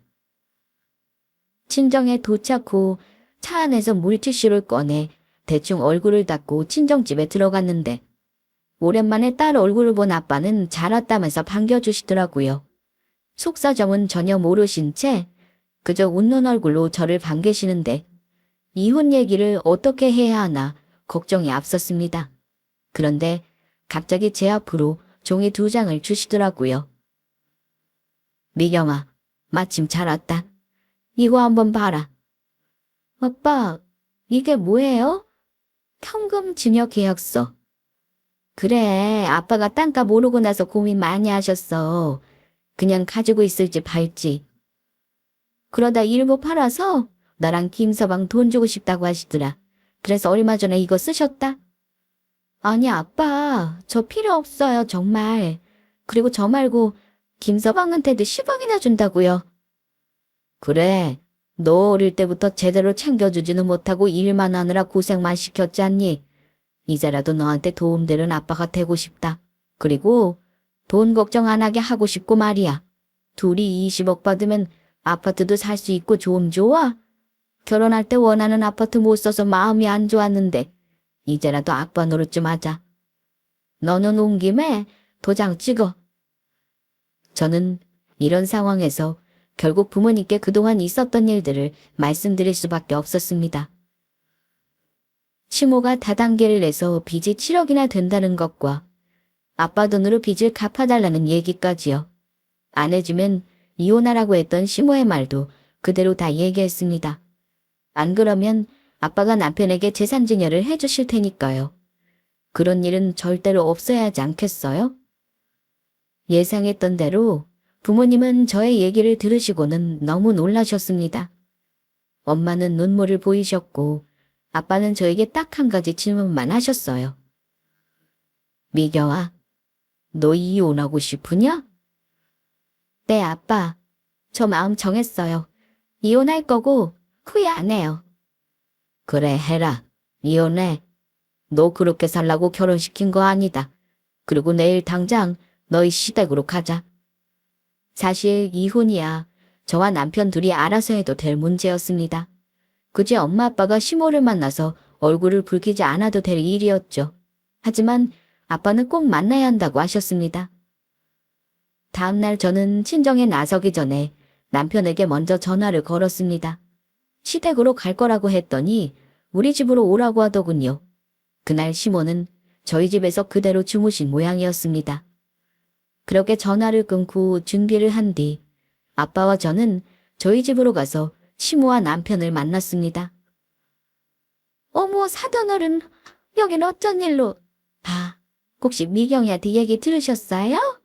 Speaker 1: 친정에 도착 후 차 안에서 물티슈를 꺼내 대충 얼굴을 닦고 친정집에 들어갔는데 오랜만에 딸 얼굴을 본 아빠는 잘 왔다면서 반겨주시더라고요. 속사정은 전혀 모르신 채 그저 웃는 얼굴로 저를 반기시는데 이혼 얘기를 어떻게 해야 하나 걱정이 앞섰습니다. 그런데 갑자기 제 앞으로 종이 2장을 주시더라고요. 미경아, 마침 잘 왔다. 이거 한번 봐라. 아빠, 이게 뭐예요? 현금 증여 계약서. 그래, 아빠가 땅값 오르고 나서 고민 많이 하셨어. 그냥 가지고 있을지 팔지. 그러다 일부 팔아서 나랑 김서방 돈 주고 싶다고 하시더라. 그래서 얼마 전에 이거 쓰셨다? 아니, 아빠, 저 필요 없어요, 정말. 그리고 저 말고 김서방한테도 10억이나 준다고요. 그래, 너 어릴 때부터 제대로 챙겨주지는 못하고 일만 하느라 고생만 시켰지 않니? 이제라도 너한테 도움되는 아빠가 되고 싶다. 그리고 돈 걱정 안 하게 하고 싶고 말이야. 둘이 20억 받으면 아파트도 살 수 있고 좀 좋아. 결혼할 때 원하는 아파트 못 써서 마음이 안 좋았는데 이제라도 아빠 노릇 좀 하자. 너는 온 김에 도장 찍어. 저는 이런 상황에서 결국 부모님께 그동안 있었던 일들을 말씀드릴 수밖에 없었습니다. 시모가 다단계를 내서 빚이 7억이나 된다는 것과 아빠 돈으로 빚을 갚아달라는 얘기까지요. 안 해주면 이혼하라고 했던 시모의 말도 그대로 다 얘기했습니다. 안 그러면 아빠가 남편에게 재산증여를 해주실 테니까요. 그런 일은 절대로 없어야 하지 않겠어요? 예상했던 대로 부모님은 저의 얘기를 들으시고는 너무 놀라셨습니다. 엄마는 눈물을 보이셨고 아빠는 저에게 딱 한 가지 질문만 하셨어요. 미경아, 너 이혼하고 싶으냐? 네, 아빠. 저 마음 정했어요. 이혼할 거고 후회 안 해요. 그래, 해라. 이혼해. 너 그렇게 살라고 결혼시킨 거 아니다. 그리고 내일 당장 너희 시댁으로 가자. 사실 이혼이야 저와 남편 둘이 알아서 해도 될 문제였습니다. 굳이 엄마 아빠가 시모를 만나서 얼굴을 붉히지 않아도 될 일이었죠. 하지만 아빠는 꼭 만나야 한다고 하셨습니다. 다음날 저는 친정에 나서기 전에 남편에게 먼저 전화를 걸었습니다. 시댁으로 갈 거라고 했더니 우리 집으로 오라고 하더군요. 그날 시모는 저희 집에서 그대로 주무신 모양이었습니다. 그렇게 전화를 끊고 준비를 한 뒤 아빠와 저는 저희 집으로 가서 시모와 남편을 만났습니다. 어머, 사돈어른, 여긴 어쩐 일로? 아, 혹시 미경이한테 얘기 들으셨어요?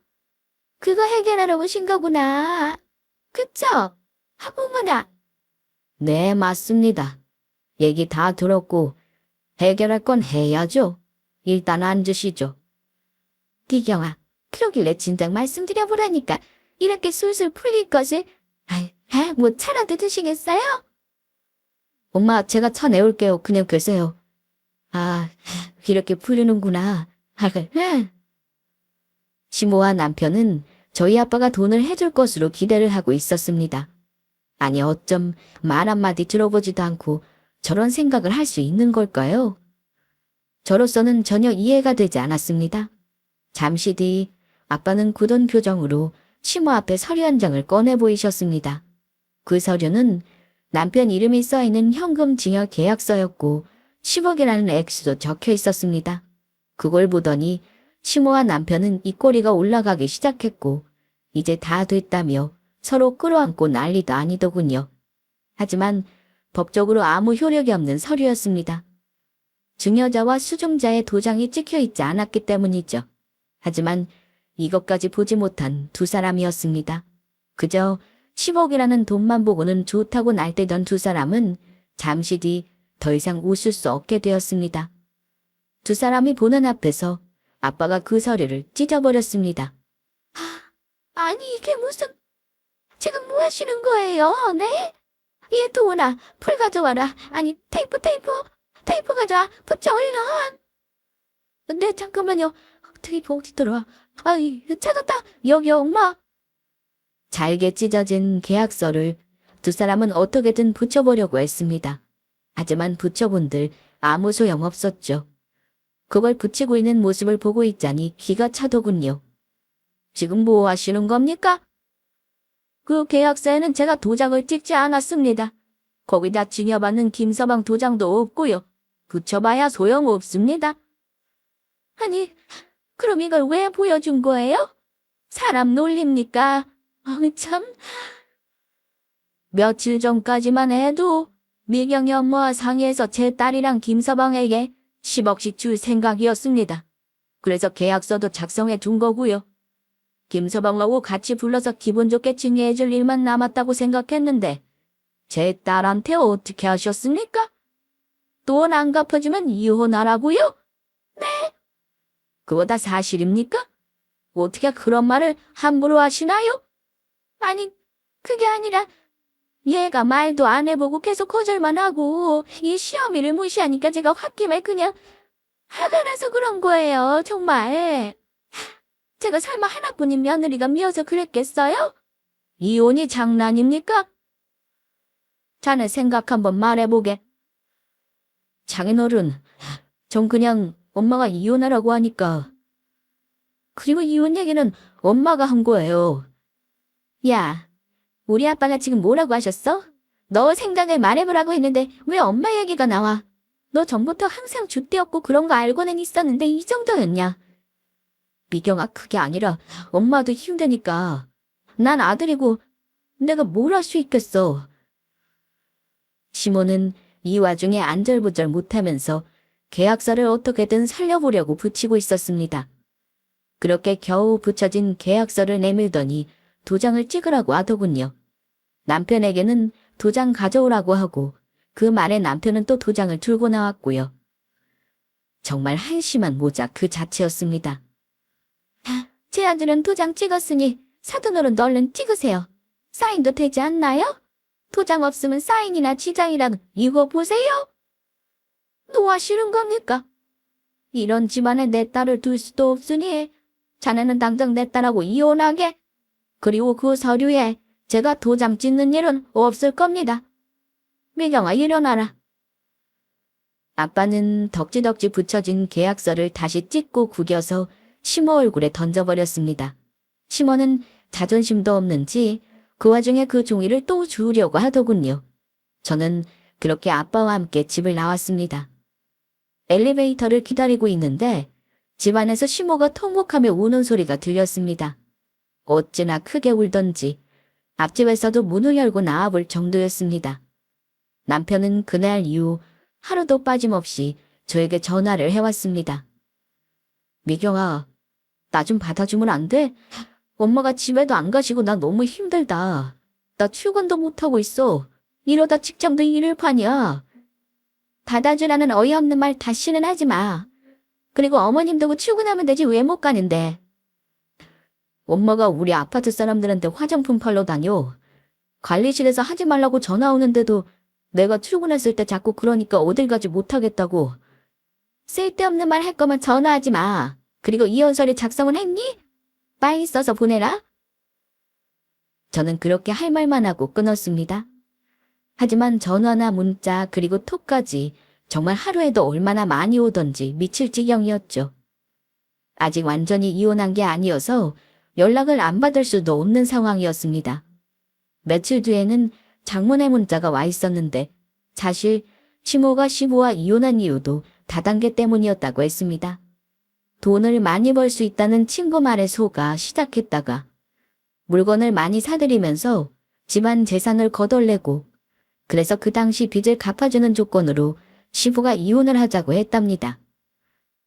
Speaker 1: 그거 해결하러 오신 거구나. 그쵸? 어머나. 네, 맞습니다. 얘기 다 들었고 해결할 건 해야죠. 일단 앉으시죠. 미경아, 그러길래 진작 말씀드려보라니까 이렇게 술술 풀릴 것을. 뭐 차라도 드시겠어요? 엄마, 제가 차 내올게요. 그냥 계세요. 아, 이렇게 풀리는구나. 시모와 남편은 저희 아빠가 돈을 해줄 것으로 기대를 하고 있었습니다. 아니, 어쩜 말 한마디 들어보지도 않고 저런 생각을 할 수 있는 걸까요? 저로서는 전혀 이해가 되지 않았습니다. 잠시 뒤 아빠는 굳은 표정으로 시모 앞에 서류 한 장을 꺼내 보이셨습니다. 그 서류는 남편 이름이 써있는 현금 증여 계약서였고 10억이라는 액수도 적혀 있었습니다. 그걸 보더니 시모와 남편은 입꼬리가 올라가기 시작했고 이제 다 됐다며 서로 끌어안고 난리도 아니더군요. 하지만 법적으로 아무 효력이 없는 서류였습니다. 증여자와 수증자의 도장이 찍혀 있지 않았기 때문이죠. 하지만 이것까지 보지 못한 두 사람이었습니다. 그저 10억이라는 돈만 보고는 좋다고 날뛰던 두 사람은 잠시 뒤 더 이상 웃을 수 없게 되었습니다. 두 사람이 보는 앞에서 아빠가 그 서류를 찢어버렸습니다. 아니 이게 무슨... 지금 뭐 하시는 거예요? 네? 얘 도훈아, 풀 가져와라. 아니 테이프 가져와. 붙여 얼른. 네 잠깐만요. 테이프 어디 들어와? 아이 찾았다. 여기 엄마. 잘게 찢어진 계약서를 두 사람은 어떻게든 붙여보려고 했습니다. 하지만 붙여본들 아무 소용없었죠. 그걸 붙이고 있는 모습을 보고 있자니 기가 차더군요. 지금 뭐 하시는 겁니까? 그 계약서에는 제가 도장을 찍지 않았습니다. 거기다 증여받는 김서방 도장도 없고요. 붙여봐야 소용없습니다. 아니, 그럼 이걸 왜 보여준 거예요? 사람 놀립니까? 참. 며칠 전까지만 해도 미경이 엄마와 상의해서 제 딸이랑 김서방에게 10억씩 줄 생각이었습니다. 그래서 계약서도 작성해 둔 거고요. 김서방하고 같이 불러서 기분 좋게 증여해줄 일만 남았다고 생각했는데 제 딸한테 어떻게 하셨습니까? 돈 안 갚아주면 이혼하라고요? 네? 그거 다 사실입니까? 어떻게 그런 말을 함부로 하시나요? 아니, 그게 아니라 얘가 말도 안 해보고 계속 거절만 하고 이 시어미를 무시하니까 제가 홧김에 그냥 화가 나서 그런 거예요, 정말. 제가 설마 하나뿐인 며느리가 미워서 그랬겠어요? 이혼이 장난입니까? 자네 생각 한번 말해보게. 장인어른, 전 그냥 엄마가 이혼하라고 하니까. 그리고 이혼 얘기는 엄마가 한 거예요. 야, 우리 아빠가 지금 뭐라고 하셨어? 너 생각을 말해보라고 했는데 왜 엄마 얘기가 나와? 너 전부터 항상 줏대없고 그런 거 알고는 있었는데 이 정도였냐? 미경아, 그게 아니라 엄마도 힘드니까. 난 아들이고 내가 뭘 할 수 있겠어. 시모는 이 와중에 안절부절 못하면서 계약서를 어떻게든 살려보려고 붙이고 있었습니다. 그렇게 겨우 붙여진 계약서를 내밀더니 도장을 찍으라고 하더군요. 남편에게는 도장 가져오라고 하고 그 말에 남편은 또 도장을 들고 나왔고요. 정말 한심한 모자 그 자체였습니다. 제 아들은 도장 찍었으니 사돈어른 얼른 찍으세요. 사인도 되지 않나요? 도장 없으면 사인이나 지장이라도 이거 보세요. 뭐 하시는 겁니까? 이런 집안에 내 딸을 둘 수도 없으니 자네는 당장 내 딸하고 이혼하게. 그리고 그 서류에 제가 도장 찍는 일은 없을 겁니다. 미경아, 일어나라. 아빠는 덕지덕지 붙여진 계약서를 다시 찍고 구겨서 시모 얼굴에 던져버렸습니다. 시모는 자존심도 없는지 그 와중에 그 종이를 또 주우려고 하더군요. 저는 그렇게 아빠와 함께 집을 나왔습니다. 엘리베이터를 기다리고 있는데 집 안에서 시모가 통곡하며 우는 소리가 들렸습니다. 어찌나 크게 울던지 앞집에서도 문을 열고 나와볼 정도였습니다. 남편은 그날 이후 하루도 빠짐없이 저에게 전화를 해왔습니다. 미경아, 나 좀 받아주면 안 돼? 엄마가 집에도 안 가시고 나 너무 힘들다. 나 출근도 못하고 있어. 이러다 직장도 잃을 판이야. 받아주라는 어이없는 말 다시는 하지 마. 그리고 어머님 두고 출근하면 되지 왜 못 가는데. 엄마가 우리 아파트 사람들한테 화장품 팔러 다녀. 관리실에서 하지 말라고 전화 오는데도 내가 출근했을 때 자꾸 그러니까 어딜 가지 못하겠다고. 쓸데없는 말 할 거면 전화하지 마. 그리고 이혼서류 작성은 했니? 빨리 써서 보내라. 저는 그렇게 할 말만 하고 끊었습니다. 하지만 전화나 문자 그리고 톡까지 정말 하루에도 얼마나 많이 오던지 미칠 지경이었죠. 아직 완전히 이혼한 게 아니어서 연락을 안 받을 수도 없는 상황이었습니다. 며칠 뒤에는 장문의 문자가 와 있었는데 사실 시모가 시부와 이혼한 이유도 다단계 때문이었다고 했습니다. 돈을 많이 벌 수 있다는 친구 말에 속아 시작했다가 물건을 많이 사들이면서 집안 재산을 거덜내고 그래서 그 당시 빚을 갚아주는 조건으로 시부가 이혼을 하자고 했답니다.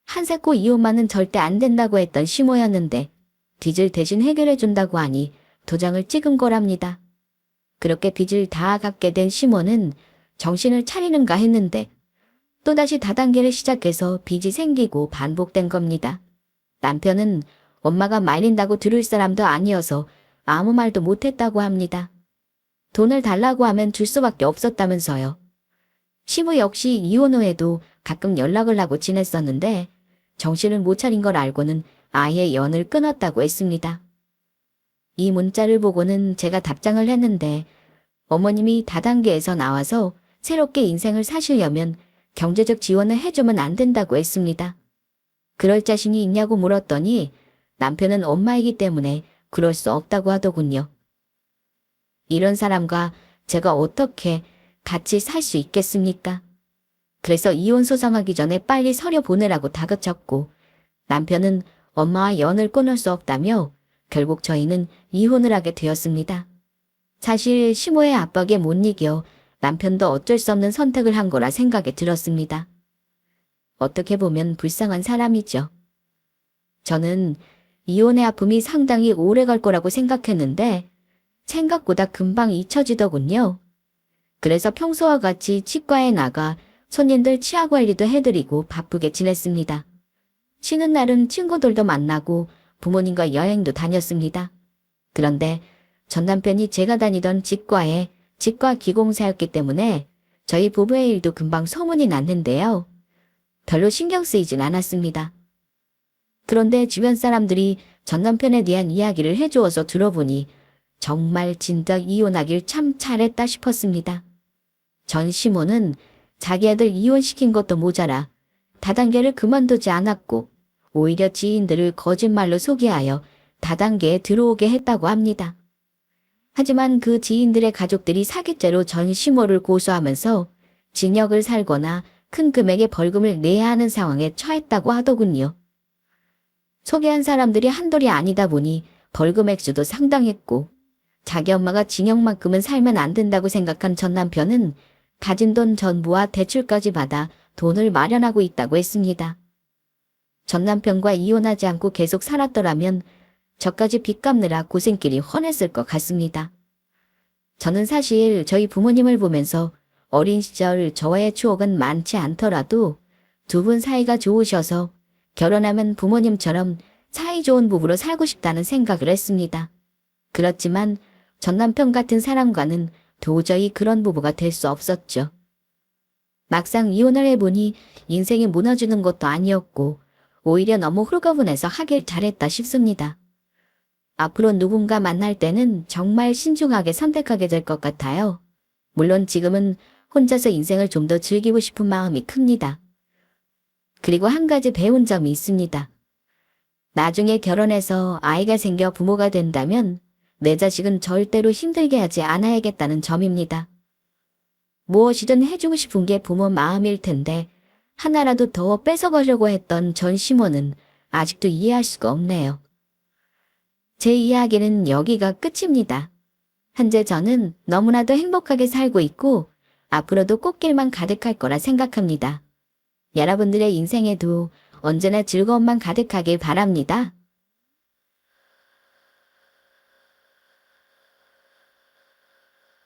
Speaker 1: 한세코 이혼만은 절대 안 된다고 했던 시모였는데 빚을 대신 해결해준다고 하니 도장을 찍은 거랍니다. 그렇게 빚을 다 갚게 된 시모는 정신을 차리는가 했는데 또다시 다단계를 시작해서 빚이 생기고 반복된 겁니다. 남편은 엄마가 말린다고 들을 사람도 아니어서 아무 말도 못했다고 합니다. 돈을 달라고 하면 줄 수밖에 없었다면서요. 시부 역시 이혼 후에도 가끔 연락을 하고 지냈었는데 정신을 못 차린 걸 알고는 아예 연을 끊었다고 했습니다. 이 문자를 보고는 제가 답장을 했는데 어머님이 다단계에서 나와서 새롭게 인생을 사시려면 경제적 지원을 해주면 안 된다고 했습니다. 그럴 자신이 있냐고 물었더니 남편은 엄마이기 때문에 그럴 수 없다고 하더군요. 이런 사람과 제가 어떻게 같이 살 수 있겠습니까? 그래서 이혼 소송하기 전에 빨리 서류 보내라고 다그쳤고 남편은 엄마와 연을 끊을 수 없다며 결국 저희는 이혼을 하게 되었습니다. 사실 시모의 압박에 못 이겨 남편도 어쩔 수 없는 선택을 한 거라 생각이 들었습니다. 어떻게 보면 불쌍한 사람이죠. 저는 이혼의 아픔이 상당히 오래 갈 거라고 생각했는데 생각보다 금방 잊혀지더군요. 그래서 평소와 같이 치과에 나가 손님들 치아 관리도 해드리고 바쁘게 지냈습니다. 쉬는 날은 친구들도 만나고 부모님과 여행도 다녔습니다. 그런데 전 남편이 제가 다니던 치과에 치과 기공사였기 때문에 저희 부부의 일도 금방 소문이 났는데요. 별로 신경 쓰이진 않았습니다. 그런데 주변 사람들이 전 남편에 대한 이야기를 해주어서 들어보니 정말 진짜 이혼하길 참 잘했다 싶었습니다. 전 시모는 자기 아들 이혼시킨 것도 모자라 다단계를 그만두지 않았고 오히려 지인들을 거짓말로 소개하여 다단계에 들어오게 했다고 합니다. 하지만 그 지인들의 가족들이 사기죄로 전 시모를 고소하면서 징역을 살거나 큰 금액의 벌금을 내야 하는 상황에 처했다고 하더군요. 소개한 사람들이 한둘이 아니다 보니 벌금 액수도 상당했고 자기 엄마가 징역만큼은 살면 안 된다고 생각한 전 남편은 가진 돈 전부와 대출까지 받아 돈을 마련하고 있다고 했습니다. 전 남편과 이혼하지 않고 계속 살았더라면 저까지 빚 갚느라 고생길이 훤했을 것 같습니다. 저는 사실 저희 부모님을 보면서 어린 시절 저와의 추억은 많지 않더라도 두 분 사이가 좋으셔서 결혼하면 부모님처럼 사이 좋은 부부로 살고 싶다는 생각을 했습니다. 그렇지만 전 남편 같은 사람과는 도저히 그런 부부가 될 수 없었죠. 막상 이혼을 해보니 인생이 무너지는 것도 아니었고 오히려 너무 홀가분해서 하길 잘했다 싶습니다. 앞으로 누군가 만날 때는 정말 신중하게 선택하게 될 것 같아요. 물론 지금은 혼자서 인생을 좀 더 즐기고 싶은 마음이 큽니다. 그리고 한 가지 배운 점이 있습니다. 나중에 결혼해서 아이가 생겨 부모가 된다면 내 자식은 절대로 힘들게 하지 않아야겠다는 점입니다. 무엇이든 해주고 싶은 게 부모 마음일 텐데 하나라도 더 뺏어가려고 했던 전 시모는 아직도 이해할 수가 없네요. 제 이야기는 여기가 끝입니다. 현재 저는 너무나도 행복하게 살고 있고 앞으로도 꽃길만 가득할 거라 생각합니다. 여러분들의 인생에도 언제나 즐거움만 가득하길 바랍니다.